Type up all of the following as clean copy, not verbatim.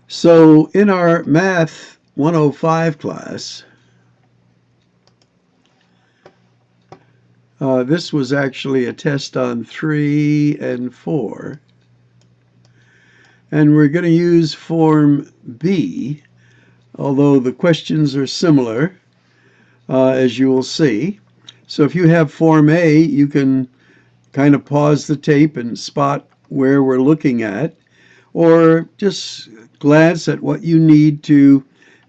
So in our Math 105 class, this was actually a test on 3 and 4. And we're going to use Form B, although the questions are similar, as you will see. So if you have Form A, you can kind of pause the tape and spot where we're looking at, or just glance at what you need to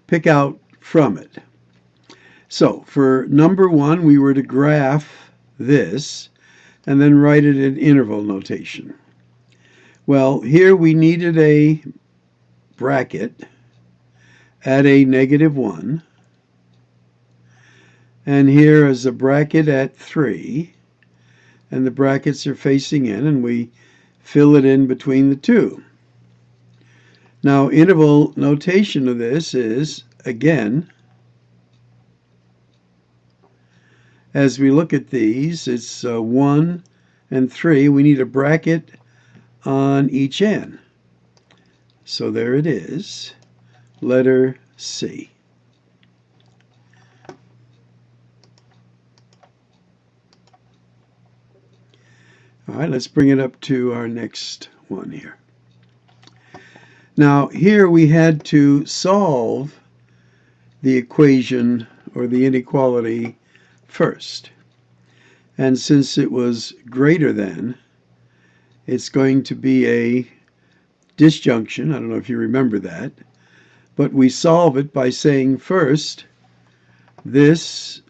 pick out from it. So for number 1, we were to graph this and then write it in interval notation. Well, here we needed a bracket at a -1, and here is a bracket at 3, and the brackets are facing in, and we fill it in between the two. Now, interval notation of this is, again, as we look at these, it's 1 and 3. We need a bracket on each end. So there it is, letter C. All right, let's bring it up to our next one here. Now, here we had to solve the equation or the inequality first. And since it was greater than, it's going to be a disjunction. I don't know if you remember that. But we solve it by saying first, this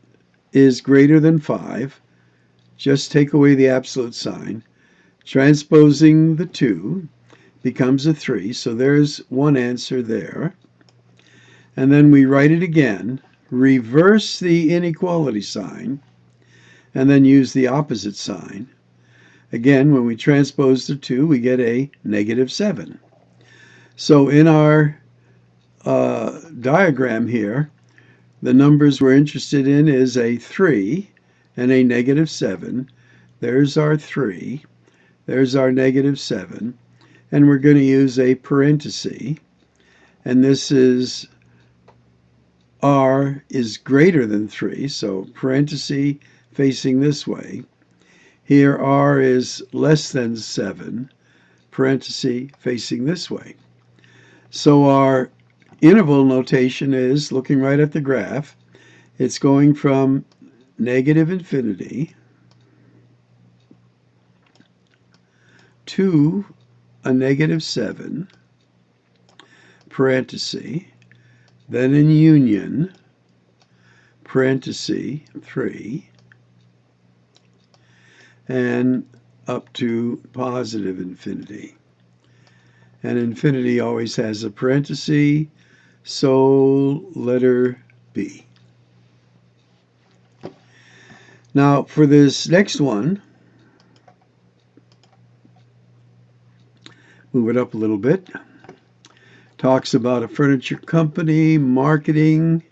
is greater than 5. Just take away the absolute sign. Transposing the 2 becomes a 3. So there's one answer there. And then we write it again, reverse the inequality sign, and then use the opposite sign. Again, when we transpose the 2, we get a -7. So in our diagram here, the numbers we're interested in is a 3 and a -7. There's our 3. There's our -7. And we're going to use a parenthesis. And this is r is greater than 3, so parenthesis facing this way. Here r is less than 7, parenthesis facing this way. So our interval notation is, looking right at the graph, it's going from -infinity to a -7, parenthesis, then in union, parenthesis 3, and up to positive infinity. And infinity always has a parenthesis, so letter B. Now for this next one, move it up a little bit. Talks about a furniture company, marketing,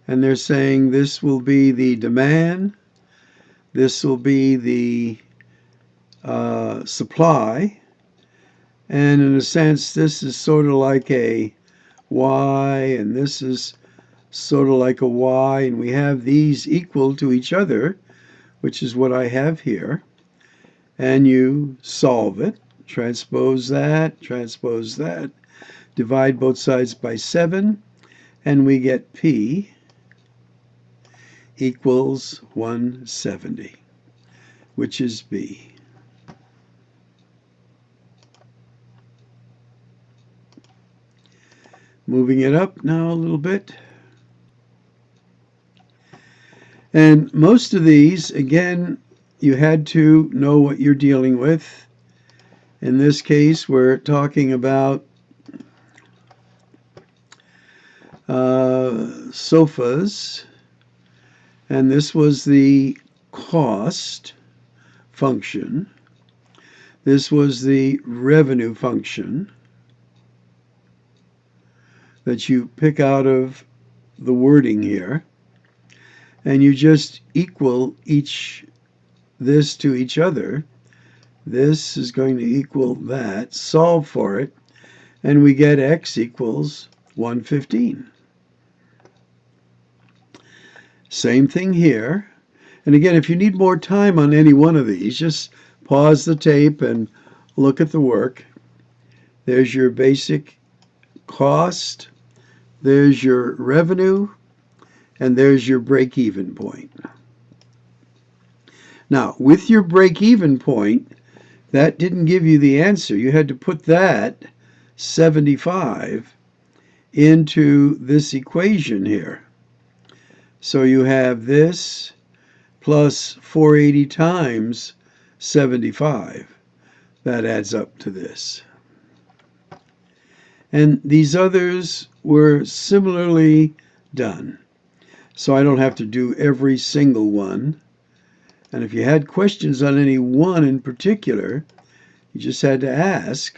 and they're saying this will be the demand, this will be the supply, and in a sense this is sort of like a Y, and this is sort of like a Y, and we have these equal to each other, which is what I have here, and you solve it, transpose that, divide both sides by 7, and we get P equals 170, which is B. Moving it up now a little bit. And most of these, again, you had to know what you're dealing with. In this case, we're talking about sofas, and this was the cost function. This was the revenue function that you pick out of the wording here, and you just equal this to each other. This is going to equal that, solve for it, and we get x equals 115. Same thing here. And again, if you need more time on any one of these, just pause the tape and look at the work. There's your basic cost, there's your revenue, and there's your break-even point. Now, with your break-even point, that didn't give you the answer. You had to put that 75 into this equation here. So you have this plus 480 times 75. That adds up to this. And these others were similarly done. So I don't have to do every single one. And if you had questions on any one in particular, you just had to ask.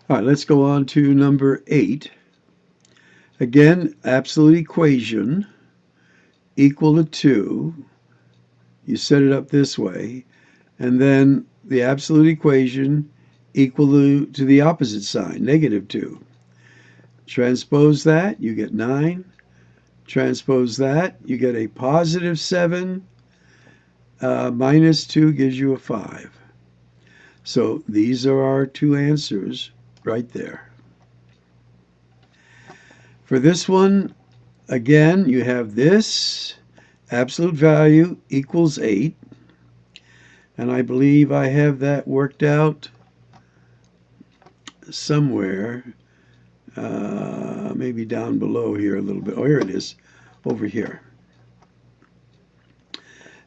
All right, let's go on to number 8. Again, absolute equation equal to 2. You set it up this way. And then the absolute equation equal to the opposite sign, negative 2. Transpose that, you get 9. Transpose that, you get a positive 7. Minus 2 gives you a 5. So these are our two answers right there. For this one, again, you have this absolute value equals 8. And I believe I have that worked out somewhere. Maybe down below here a little bit. Oh, here it is, over here.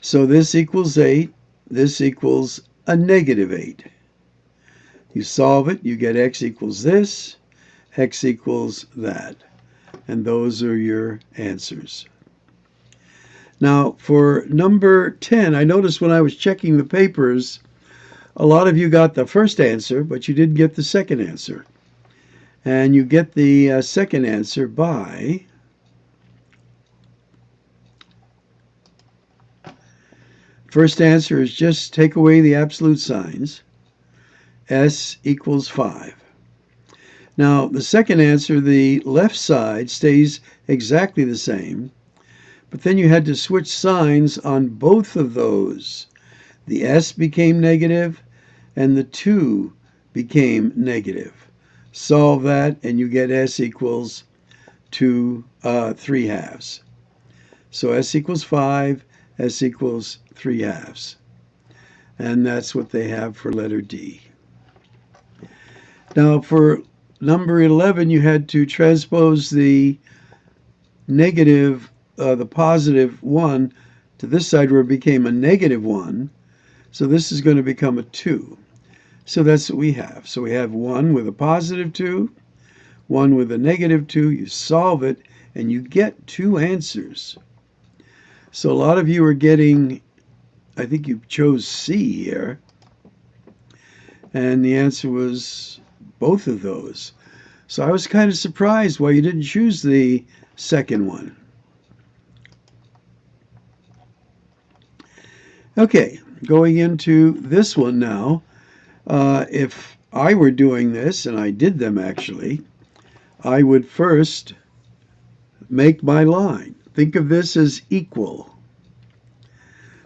So this equals 8. This equals a negative 8. You solve it, you get x equals this, x equals that. And those are your answers. Now, for number 10, I noticed when I was checking the papers, a lot of you got the first answer, but you didn't get the second answer. And you get the second answer by first answer is just take away the absolute signs. S equals 5. Now, the second answer, the left side stays exactly the same, but then you had to switch signs on both of those. The S became negative, and the 2 became negative. Solve that, and you get S equals 3/2. So S equals 5, S equals 3/2. And that's what they have for letter D. Now, for number 11, you had to transpose the negative, the positive 1 to this side where it became a negative 1. So this is going to become a 2. So that's what we have. So we have 1 with a positive 2, 1 with a negative 2. You solve it, and you get two answers. So a lot of you are getting, I think you chose C here. And the answer was both of those. So I was kind of surprised why you didn't choose the second one. Okay, going into this one now. If I were doing this, and I did them actually, I would first make my line. Think of this as equal.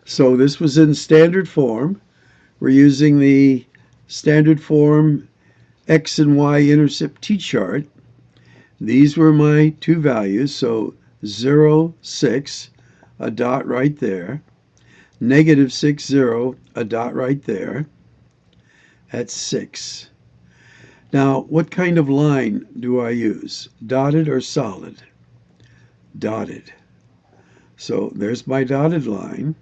So this was in standard form. We're using the standard form X and Y intercept t-chart. These were my two values, so 0, 6, a dot right there. Negative 6, 0, a dot right there. That's 6. Now, what kind of line do I use? Dotted or solid? Dotted. So there's my dotted line.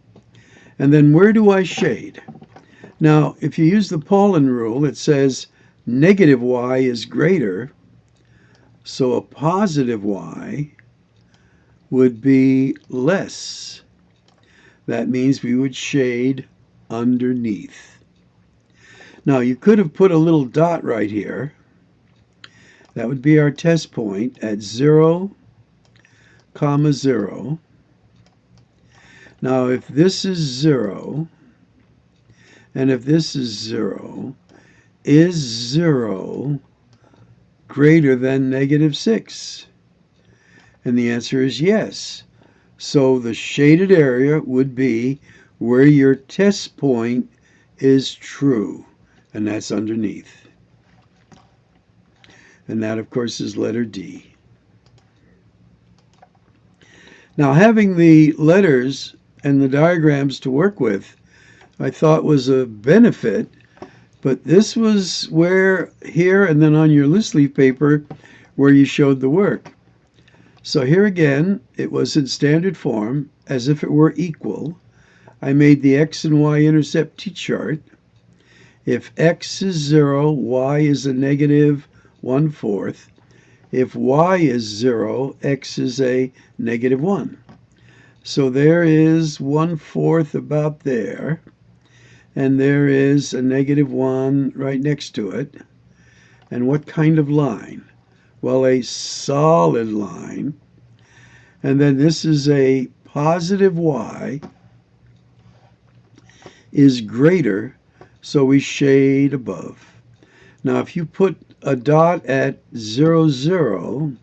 And then where do I shade? Now, if you use the Paulin rule, it says negative y is greater, so a positive y would be less. That means we would shade underneath. Now, you could have put a little dot right here. That would be our test point at 0, 0. Now, if this is 0, And if this is 0, is 0 greater than -6? And the answer is yes. So the shaded area would be where your test point is true, and that's underneath. And that, of course, is letter D. Now, having the letters and the diagrams to work with, I thought was a benefit, but this was where here and then on your loose leaf paper where you showed the work. So here again, it was in standard form, as if it were equal. I made the x and y intercept t-chart. If x is 0, y is a -1/4. If y is 0, x is a -1. So there is 1/4 about there, and there is a -1 right next to it. And what kind of line? Well, a solid line. And then this is a positive y is greater, so we shade above. Now, if you put a dot at 0, 0,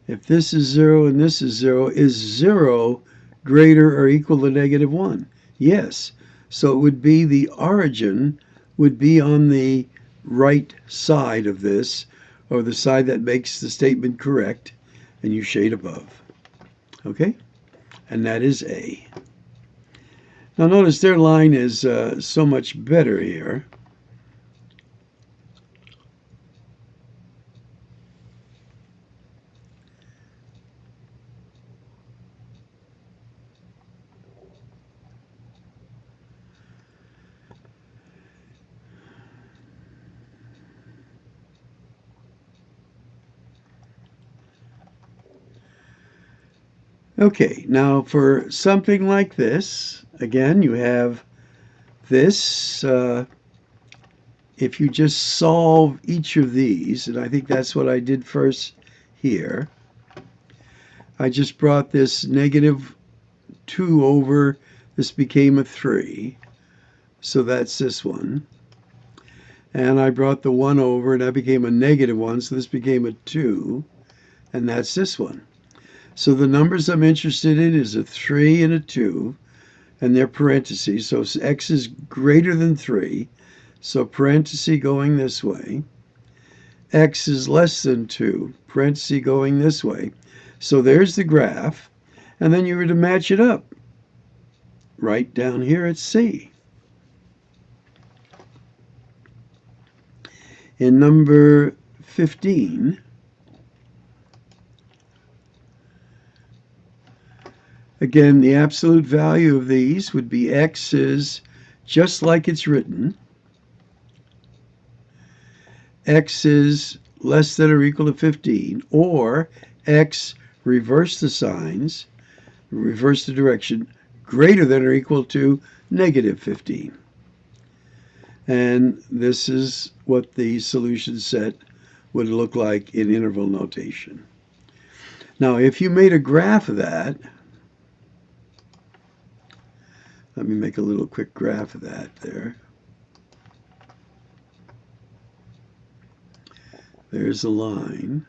if this is 0 and this is 0, is 0 greater or equal to -1? Yes. So it would be the origin would be on the right side of this, or the side that makes the statement correct, and you shade above. Okay? And that is A. Now notice their line is so much better here. Okay, now for something like this, again, you have this. If you just solve each of these, and I think that's what I did first here, I just brought this -2 over. This became a 3. So that's this one. And I brought the 1 over, and that became a -1. So this became a 2. And that's this one. So the numbers I'm interested in is a 3 and a 2, and they're parentheses. So x is greater than 3, so parenthesis going this way. X is less than 2, parenthesis going this way. So there's the graph, and then you were to match it up right down here at C. In number 15, again, the absolute value of these would be x is just like it's written. X is less than or equal to 15, or x, reverse the signs, reverse the direction, greater than or equal to -15. And this is what the solution set would look like in interval notation. Now, if you made a graph of that, let me make a little quick graph of that there. There's a line.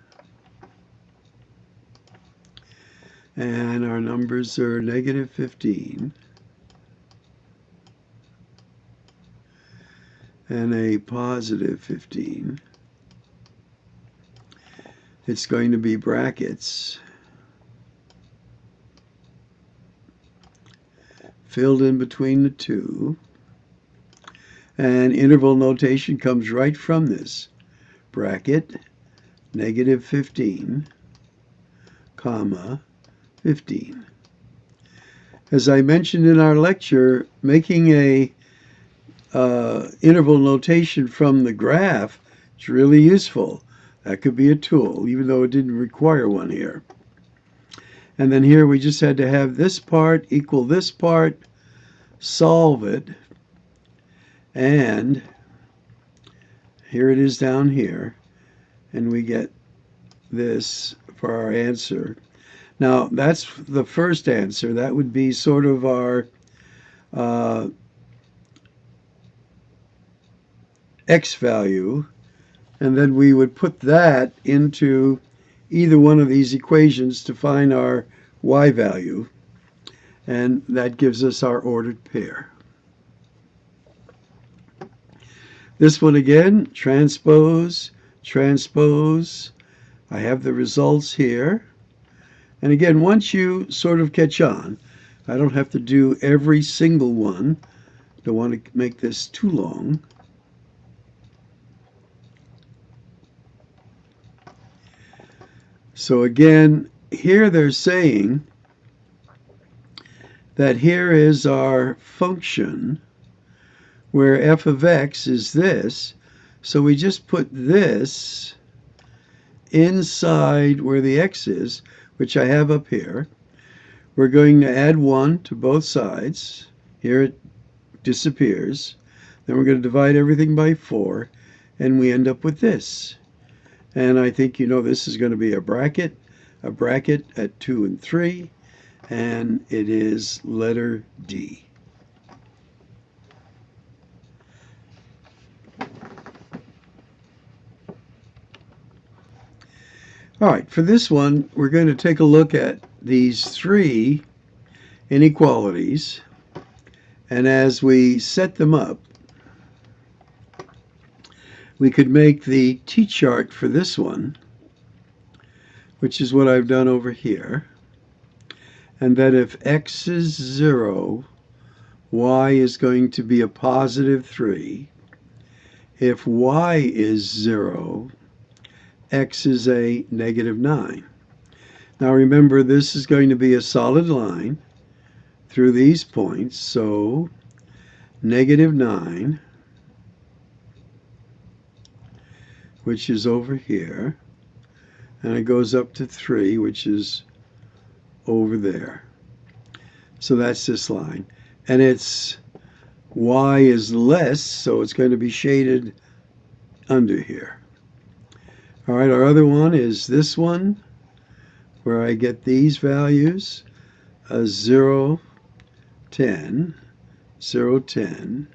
And our numbers are -15 and a +15. It's going to be brackets filled in between the two. And interval notation comes right from this. Bracket, -15, comma, 15. As I mentioned in our lecture, making a interval notation from the graph is really useful. That could be a tool, even though it didn't require one here. And then here we just had to have this part equal this part, solve it, and here it is down here, and we get this for our answer. Now, that's the first answer. That would be sort of our x value, and then we would put that into either one of these equations to find our y value, and that gives us our ordered pair. This one again, transpose, transpose. I have the results here. And again, once you sort of catch on, I don't have to do every single one. Don't want to make this too long. So again, here they're saying that here is our function where f of x is this. So we just put this inside where the x is, which I have up here. We're going to add 1 to both sides. Here it disappears. Then we're going to divide everything by 4, and we end up with this. And I think you know this is going to be a bracket at 2 and 3, and it is letter D. All right, for this one, we're going to take a look at these 3 inequalities, and as we set them up, we could make the t-chart for this one, which is what I've done over here, and that if x is 0, y is going to be a positive 3. If y is 0, x is a negative 9. Now remember, this is going to be a solid line through these points, so negative 9, which is over here, and it goes up to 3, which is over there. So that's this line. And it's y is less, so it's going to be shaded under here. All right, our other one is this one, where I get these values, 0, 10, 0, 10,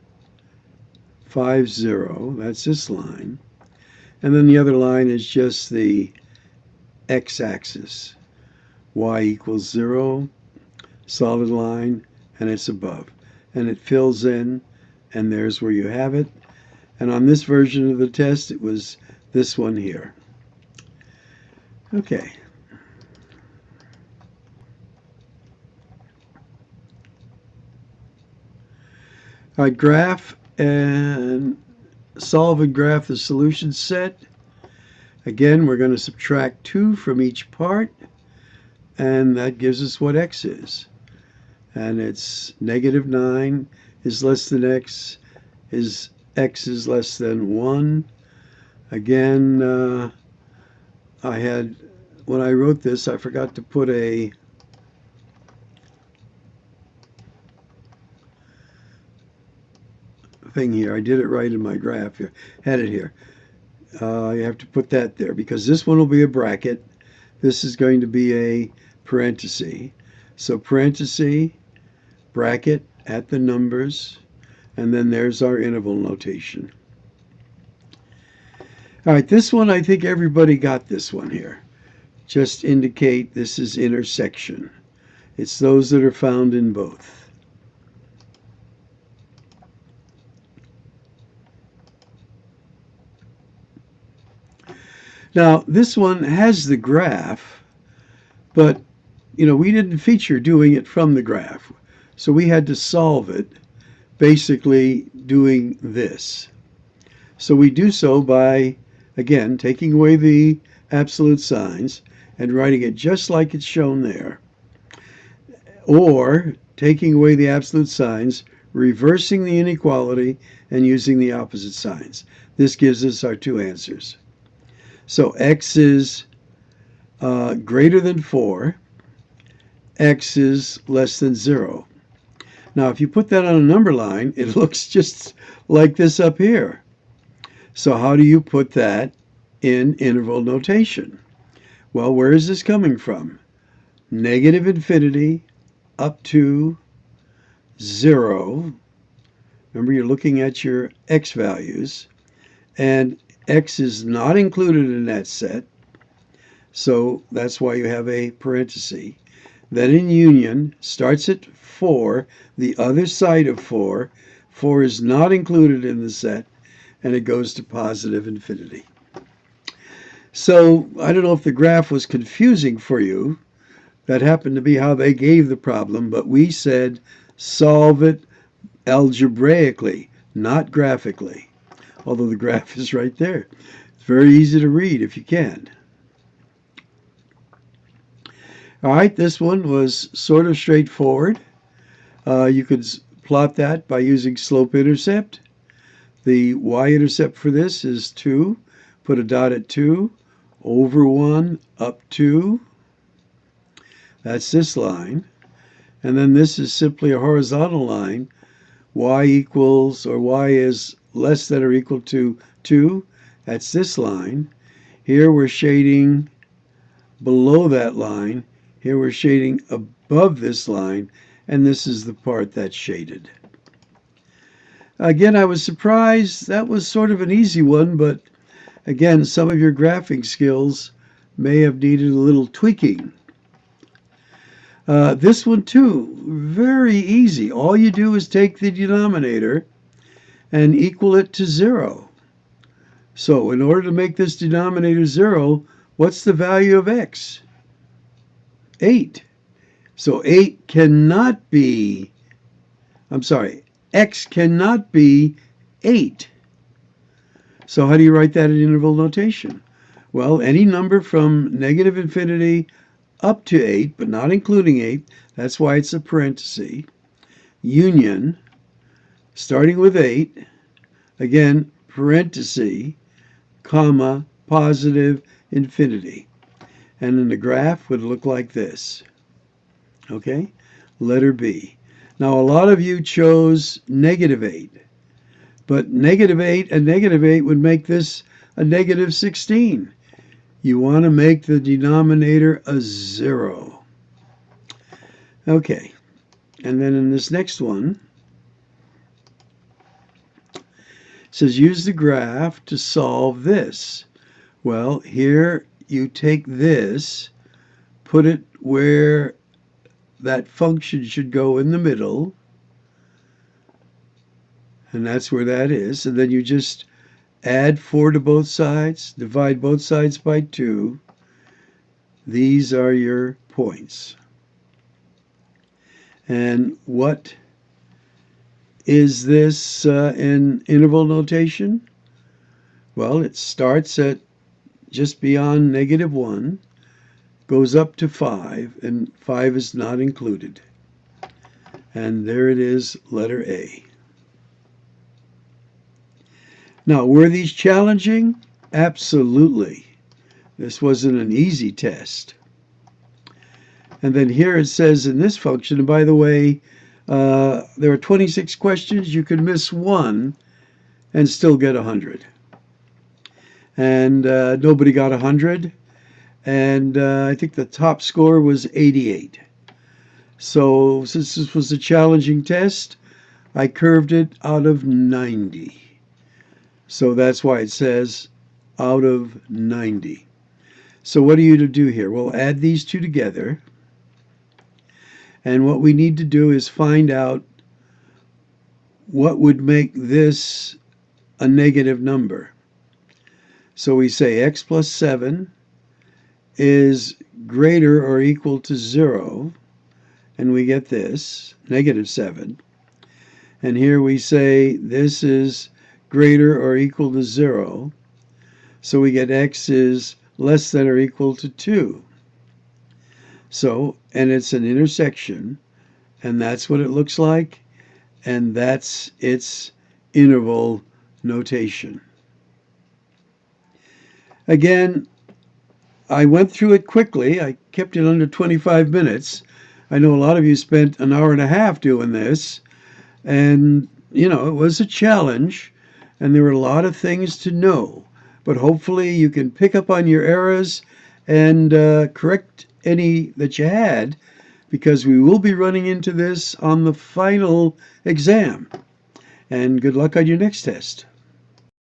5, 0, that's this line. And then the other line is just the x-axis. Y equals 0, solid line, and it's above. And it fills in, and there's where you have it. And on this version of the test, it was this one here. Okay. All right, graph and solve and graph the solution set. Again, we're going to subtract 2 from each part, and that gives us what x is. And it's negative 9 is less than x, is x is less than 1. Again, when I wrote this, I forgot to put a thing here. I did it right in my graph here. Had it here. You have to put that there because this one will be a bracket. This is going to be a parenthesis. So parenthesis, bracket at the numbers, and then there's our interval notation. All right, this one, I think everybody got this one here. Just indicate this is intersection. It's those that are found in both. Now, this one has the graph, but we didn't feature doing it from the graph. So we had to solve it basically doing this. So we do so by, again, taking away the absolute signs and writing it just like it's shown there. Or taking away the absolute signs, reversing the inequality, and using the opposite signs. This gives us our 2 answers. So x is greater than 4, x is less than 0. Now, if you put that on a number line, it looks just like this up here. So how do you put that in interval notation? Well, where is this coming from? Negative infinity up to 0. Remember, you're looking at your x values. and x is not included in that set, so that's why you have a parenthesis. Then in union, starts at 4, the other side of 4. 4 is not included in the set, and it goes to positive infinity. So I don't know if the graph was confusing for you. That happened to be how they gave the problem, but we said solve it algebraically, not graphically, although the graph is right there. It's very easy to read if you can. All right, this one was sort of straightforward. You could plot that by using slope-intercept. The y-intercept for this is 2. Put a dot at 2, over 1, up 2. That's this line. And then this is simply a horizontal line. Y equals, or y is less than or equal to 2. That's this line. Here we're shading below that line. Here we're shading above this line. And this is the part that's shaded. Again, I was surprised. That was sort of an easy one, but again, some of your graphing skills may have needed a little tweaking. This one too, very easy. All you do is take the denominator and equal it to 0. So in order to make this denominator 0, what's the value of x? 8. So 8 cannot be, x cannot be 8. So how do you write that in interval notation? Well, any number from negative infinity up to 8, but not including 8, that's why it's a parenthesis, union, starting with 8, again, parenthesis, comma, positive infinity. And then the graph would look like this. Okay, letter B. Now, a lot of you chose negative 8, but negative 8 and negative 8 would make this a negative 16. You want to make the denominator a 0. Okay, and then in this next one, it says use the graph to solve this. Well, here you take this, put it where that function should go in the middle, and that's where that is, and then you just add 4 to both sides, divide both sides by 2. These are your points. And what is this in interval notation? Well, it starts at just beyond negative 1, goes up to 5, and 5 is not included. And there it is, letter A. Now, were these challenging? Absolutely. This wasn't an easy test. And then here it says in this function, and by the way, there are 26 questions. You could miss one and still get 100. And nobody got 100. And I think the top score was 88. So since this was a challenging test, I curved it out of 90. So that's why it says out of 90. So what are you to do here? We'll add these two together. And what we need to do is find out what would make this a negative number. So we say x plus 7 is greater or equal to 0. And we get this, negative 7. And here we say this is greater or equal to 0. So we get x is less than or equal to 2. So, and it's an intersection, and that's what it looks like, and that's its interval notation. Again, I went through it quickly. I kept it under 25 minutes. I know a lot of you spent an hour and a half doing this, and, you know, it was a challenge, and there were a lot of things to know. But hopefully you can pick up on your errors and correct any that you had, because we will be running into this on the final exam. And good luck on your next test.